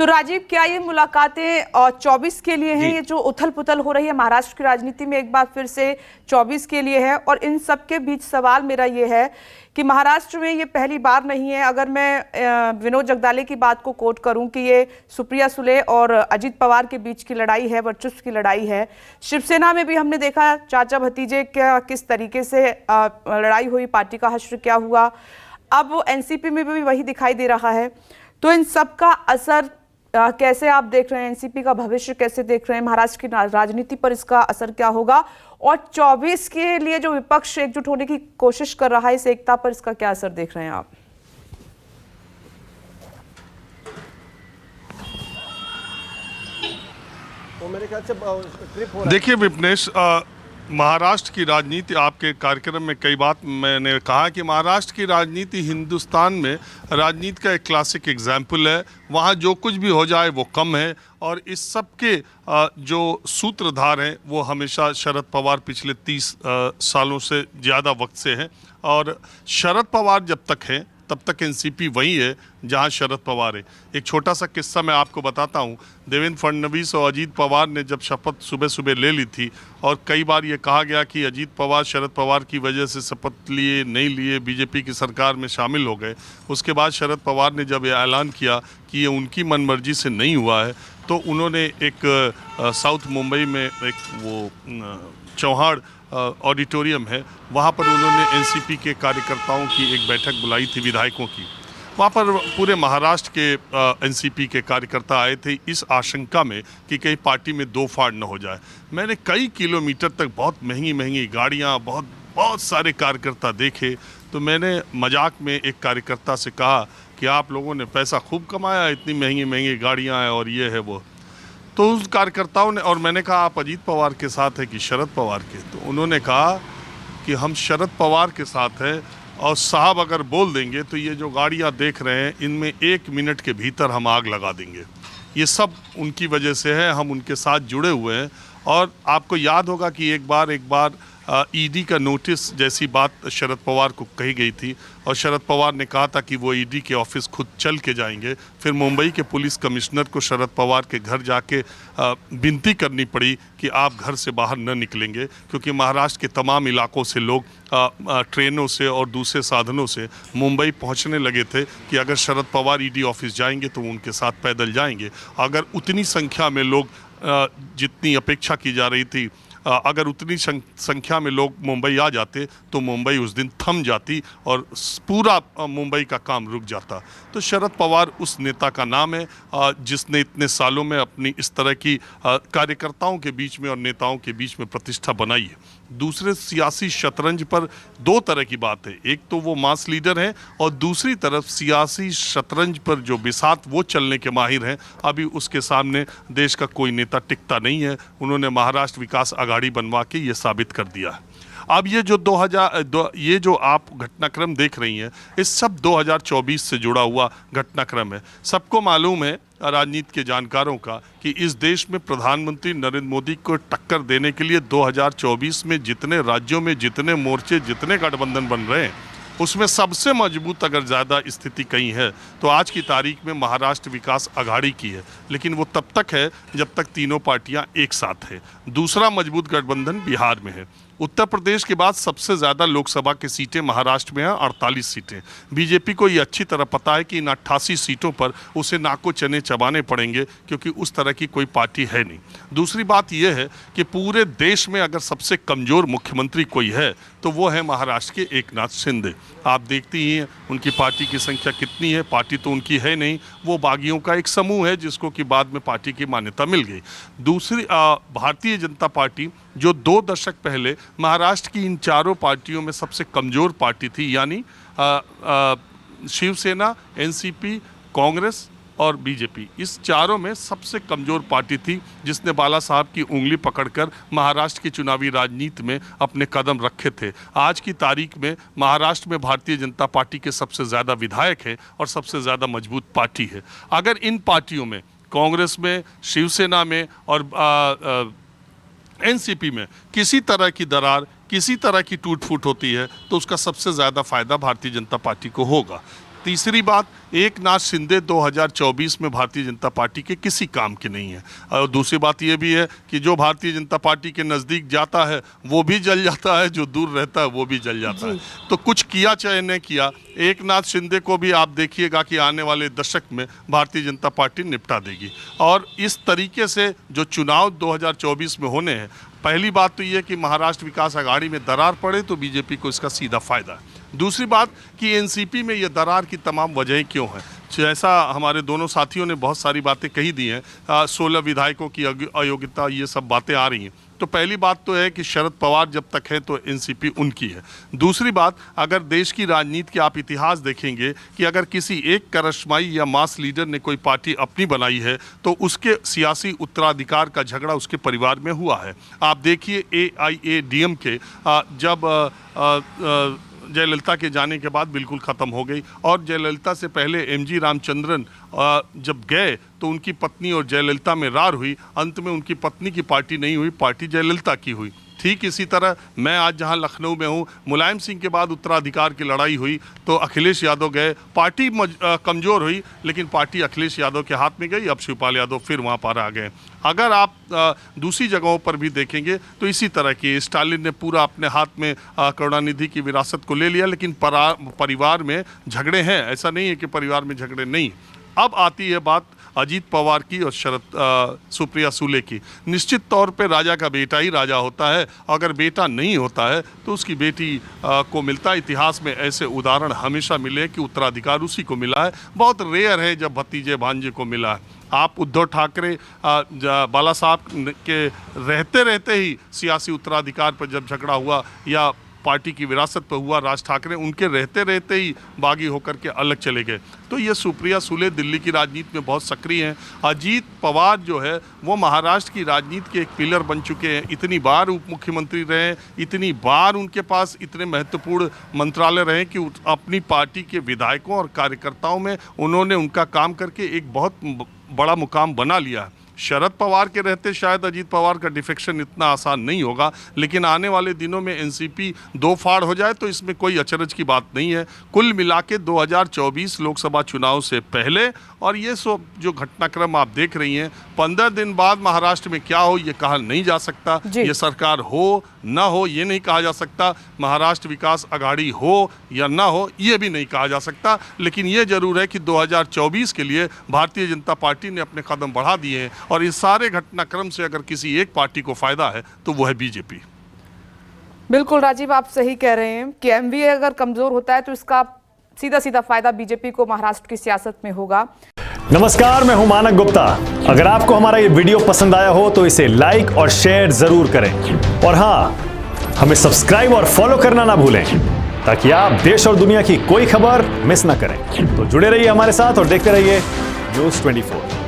तो राजीव, क्या ये मुलाकातें 24 के लिए हैं? ये जो उथल पुथल हो रही है महाराष्ट्र की राजनीति में एक बार फिर से 24 के लिए है। और इन सब के बीच सवाल मेरा ये है कि महाराष्ट्र में ये पहली बार नहीं है। अगर मैं विनोद जगदाले की बात को कोट करूं कि ये सुप्रिया सुले और अजित पवार के बीच की लड़ाई है, वर्चस्व की लड़ाई है। शिवसेना में भी हमने देखा चाचा भतीजे क्या किस तरीके से लड़ाई हुई, पार्टी का हश्र क्या हुआ। अब एनसीपी में भी वही दिखाई दे रहा है। तो इन सब का असर कैसे आप देख रहे हैं? एनसीपी का भविष्य कैसे देख रहे हैं? महाराष्ट्र की राजनीति पर इसका असर क्या होगा? और 24 के लिए जो विपक्ष एकजुट होने की कोशिश कर रहा है, इस एकता पर इसका क्या असर देख रहे हैं आप? तो मेरे ख्याल से ट्रिप हो रहा है। देखिए विपनेश, महाराष्ट्र की राजनीति, आपके कार्यक्रम में कई बात मैंने कहा कि महाराष्ट्र की राजनीति हिंदुस्तान में राजनीति का एक क्लासिक एग्जाम्पल है। वहाँ जो कुछ भी हो जाए वो कम है। और इस सब के जो सूत्रधार हैं वो हमेशा शरद पवार पिछले 30 सालों से ज़्यादा वक्त से हैं। और शरद पवार जब तक हैं तब तक एनसीपी वही है जहां शरद पवार है। एक छोटा सा किस्सा मैं आपको बताता हूं। देवेंद्र फडणवीस और अजीत पवार ने जब शपथ सुबह सुबह ले ली थी, और कई बार ये कहा गया कि अजीत पवार शरद पवार की वजह से शपथ लिए नहीं लिए, बीजेपी की सरकार में शामिल हो गए। उसके बाद शरद पवार ने जब ये ऐलान किया कि ये उनकी मनमर्जी से नहीं हुआ है, तो उन्होंने एक साउथ मुंबई में एक वो चौहाड़ ऑडिटोरियम है, वहाँ पर उन्होंने एनसीपी के कार्यकर्ताओं की एक बैठक बुलाई थी, विधायकों की। वहाँ पर पूरे महाराष्ट्र के एनसीपी के कार्यकर्ता आए थे इस आशंका में कि कहीं पार्टी में दो फाड़ न हो जाए। मैंने कई किलोमीटर तक बहुत महंगी महंगी गाड़ियाँ, बहुत सारे कार्यकर्ता देखे। तो मैंने मजाक में एक कार्यकर्ता से कहा कि आप लोगों ने पैसा खूब कमाया, इतनी महंगी महंगी गाड़ियाँ हैं और ये है वो। तो उस कार्यकर्ताओं ने, और मैंने कहा आप अजीत पवार के साथ हैं कि शरद पवार के? तो उन्होंने कहा कि हम शरद पवार के साथ हैं, और साहब अगर बोल देंगे तो ये जो गाड़ियां देख रहे हैं इनमें 1 मिनट के भीतर हम आग लगा देंगे। ये सब उनकी वजह से है, हम उनके साथ जुड़े हुए हैं। और आपको याद होगा कि एक बार ईडी का नोटिस जैसी बात शरद पवार को कही गई थी, और शरद पवार ने कहा था कि वो ईडी के ऑफिस खुद चल के जाएंगे। फिर मुंबई के पुलिस कमिश्नर को शरद पवार के घर जाके विनती करनी पड़ी कि आप घर से बाहर न निकलेंगे, क्योंकि महाराष्ट्र के तमाम इलाकों से लोग ट्रेनों से और दूसरे साधनों से मुंबई पहुंचने लगे थे कि अगर शरद पवार ईडी ऑफिस जाएंगे तो वो उनके साथ पैदल जाएंगे। अगर उतनी संख्या में लोग, जितनी अपेक्षा की जा रही थी, अगर उतनी संख्या में लोग मुंबई आ जाते तो मुंबई उस दिन थम जाती और पूरा मुंबई का काम रुक जाता। तो शरद पवार उस नेता का नाम है जिसने इतने सालों में अपनी इस तरह की कार्यकर्ताओं के बीच में और नेताओं के बीच में प्रतिष्ठा बनाई है। दूसरे सियासी शतरंज पर दो तरह की बात है, एक तो वो मास लीडर हैं, और दूसरी तरफ सियासी शतरंज पर जो बिसात वो चलने के माहिर हैं। अभी उसके सामने देश का कोई नेता टिकता नहीं है। उन्होंने महाराष्ट्र विकास आघाड़ी बनवा के ये साबित कर दिया है। अब ये जो ये जो आप घटनाक्रम देख रही हैं, इस सब 2024 से जुड़ा हुआ घटनाक्रम है। सबको मालूम है, राजनीति के जानकारों का, कि इस देश में प्रधानमंत्री नरेंद्र मोदी को टक्कर देने के लिए 2024 में जितने राज्यों में जितने मोर्चे, जितने गठबंधन बन रहे हैं, उसमें सबसे मजबूत अगर ज़्यादा स्थिति कहीं है तो आज की तारीख में महाराष्ट्र विकास आघाड़ी की है। लेकिन वो तब तक है जब तक तीनों पार्टियां एक साथ हैं। दूसरा मजबूत गठबंधन बिहार में है। उत्तर प्रदेश के बाद सबसे ज़्यादा लोकसभा की सीटें महाराष्ट्र में हैं, 48 सीटें। बीजेपी को ये अच्छी तरह पता है कि इन 88 सीटों पर उसे नाको चने चबाने पड़ेंगे, क्योंकि उस तरह की कोई पार्टी है नहीं। दूसरी बात यह है कि पूरे देश में अगर सबसे कमज़ोर मुख्यमंत्री कोई है तो वो है महाराष्ट्र के एकनाथ शिंदे। आप देखती ही हैं उनकी पार्टी की संख्या कितनी है। पार्टी तो उनकी है नहीं, वो बागियों का एक समूह है जिसको कि बाद में पार्टी की मान्यता मिल गई। दूसरी भारतीय जनता पार्टी, जो 2 दशक पहले महाराष्ट्र की इन चारों पार्टियों में सबसे कमज़ोर पार्टी थी, यानी शिवसेना, एनसीपी, कांग्रेस और बीजेपी, इस चारों में सबसे कमज़ोर पार्टी थी, जिसने बाला साहब की उंगली पकड़कर महाराष्ट्र की चुनावी राजनीति में अपने कदम रखे थे। आज की तारीख में महाराष्ट्र में भारतीय जनता पार्टी के सबसे ज़्यादा विधायक हैं और सबसे ज़्यादा मजबूत पार्टी है। अगर इन पार्टियों में, कांग्रेस में, शिवसेना में और एनसीपी में किसी तरह की दरार, किसी तरह की टूट फूट होती है तो उसका सबसे ज़्यादा फायदा भारतीय जनता पार्टी को होगा। तीसरी बात, एकनाथ शिंदे 2024 में भारतीय जनता पार्टी के किसी काम के नहीं है। और दूसरी बात यह भी है कि जो भारतीय जनता पार्टी के नज़दीक जाता है वो भी जल जाता है, जो दूर रहता है वो भी जल जाता है। तो कुछ किया चाहे नहीं किया, एकनाथ शिंदे को भी आप देखिएगा कि आने वाले दशक में भारतीय जनता पार्टी निपटा देगी। और इस तरीके से जो चुनाव 2024 में होने हैं, पहली बात तो ये कि महाराष्ट्र विकास आघाड़ी में दरार पड़े तो बीजेपी को इसका सीधा फायदा है। दूसरी बात कि एनसीपी में ये दरार की तमाम वजहें क्यों हैं, जैसा हमारे दोनों साथियों ने बहुत सारी बातें कही दी हैं, 16 विधायकों की अयोग्यता, ये सब बातें आ रही हैं। तो पहली बात तो है कि शरद पवार जब तक है तो एनसीपी उनकी है। दूसरी बात, अगर देश की राजनीति के आप इतिहास देखेंगे कि अगर किसी एक करिश्माई या मास लीडर ने कोई पार्टी अपनी बनाई है तो उसके सियासी उत्तराधिकार का झगड़ा उसके परिवार में हुआ है। आप देखिए AIADMK जब जयललिता के जाने के बाद बिल्कुल ख़त्म हो गई, और जयललिता से पहले MG रामचंद्रन जब गए तो उनकी पत्नी और जयललिता में रार हुई, अंत में उनकी पत्नी की पार्टी नहीं हुई, पार्टी जयललिता की हुई। ठीक इसी तरह मैं आज जहां लखनऊ में हूं, मुलायम सिंह के बाद उत्तराधिकार की लड़ाई हुई तो अखिलेश यादव गए, पार्टी कमज़ोर हुई लेकिन पार्टी अखिलेश यादव के हाथ में गई, अब शिवपाल यादव फिर वहां पर आ गए। अगर आप दूसरी जगहों पर भी देखेंगे तो इसी तरह की, स्टालिन ने पूरा अपने हाथ में करुणानिधि की विरासत को ले लिया, लेकिन परिवार में झगड़े हैं, ऐसा नहीं है कि परिवार में झगड़े नहीं। अब आती है बात अजीत पवार की और सुप्रिया सुले की। निश्चित तौर पे राजा का बेटा ही राजा होता है, अगर बेटा नहीं होता है तो उसकी बेटी को मिलता है। इतिहास में ऐसे उदाहरण हमेशा मिले कि उत्तराधिकार उसी को मिला है, बहुत रेयर है जब भतीजे भांजे को मिला है। आप उद्धव ठाकरे बाला साहब के रहते रहते ही सियासी उत्तराधिकार पर जब झगड़ा हुआ या पार्टी की विरासत पर हुआ, राज ठाकरे उनके रहते रहते ही बागी होकर के अलग चले गए। तो ये सुप्रिया सुले दिल्ली की राजनीति में बहुत सक्रिय हैं। अजीत पवार जो है वो महाराष्ट्र की राजनीति के एक पिलर बन चुके हैं। इतनी बार उप मुख्यमंत्री रहे, इतनी बार उनके पास इतने महत्वपूर्ण मंत्रालय रहे कि अपनी पार्टी के विधायकों और कार्यकर्ताओं में उन्होंने उनका काम करके एक बहुत बड़ा मुकाम बना लिया है। शरद पवार के रहते शायद अजीत पवार का डिफेक्शन इतना आसान नहीं होगा, लेकिन आने वाले दिनों में एनसीपी दो फाड़ हो जाए तो इसमें कोई अचरज की बात नहीं है। कुल मिला के 2024 लोकसभा चुनाव से पहले और ये सब जो घटनाक्रम आप देख रही हैं, 15 दिन बाद महाराष्ट्र में क्या हो ये कहा नहीं जा सकता। ये सरकार हो ना हो ये नहीं कहा जा सकता, महाराष्ट्र विकास आघाड़ी हो या ना हो ये भी नहीं कहा जा सकता। लेकिन ये जरूर है कि 2024 के लिए भारतीय जनता पार्टी ने अपने कदम बढ़ा दिए हैं और इस सारे घटनाक्रम से अगर किसी एक पार्टी को फायदा है तो वो है बीजेपी। बिल्कुल राजीव, आप सही कह रहे हैं कि एमवीए अगर कमजोर होता है तो इसका सीधा सीधा फायदा बीजेपी को महाराष्ट्र की सियासत में होगा। नमस्कार, मैं हूं मानक गुप्ता। अगर आपको हमारा ये वीडियो पसंद आया हो तो इसे लाइक और शेयर जरूर करें और हाँ, हमें सब्सक्राइब और फॉलो करना ना भूलें ताकि आप देश और दुनिया की कोई खबर मिस ना करें। तो जुड़े रहिए हमारे साथ और देखते रहिए न्यूज़ 24।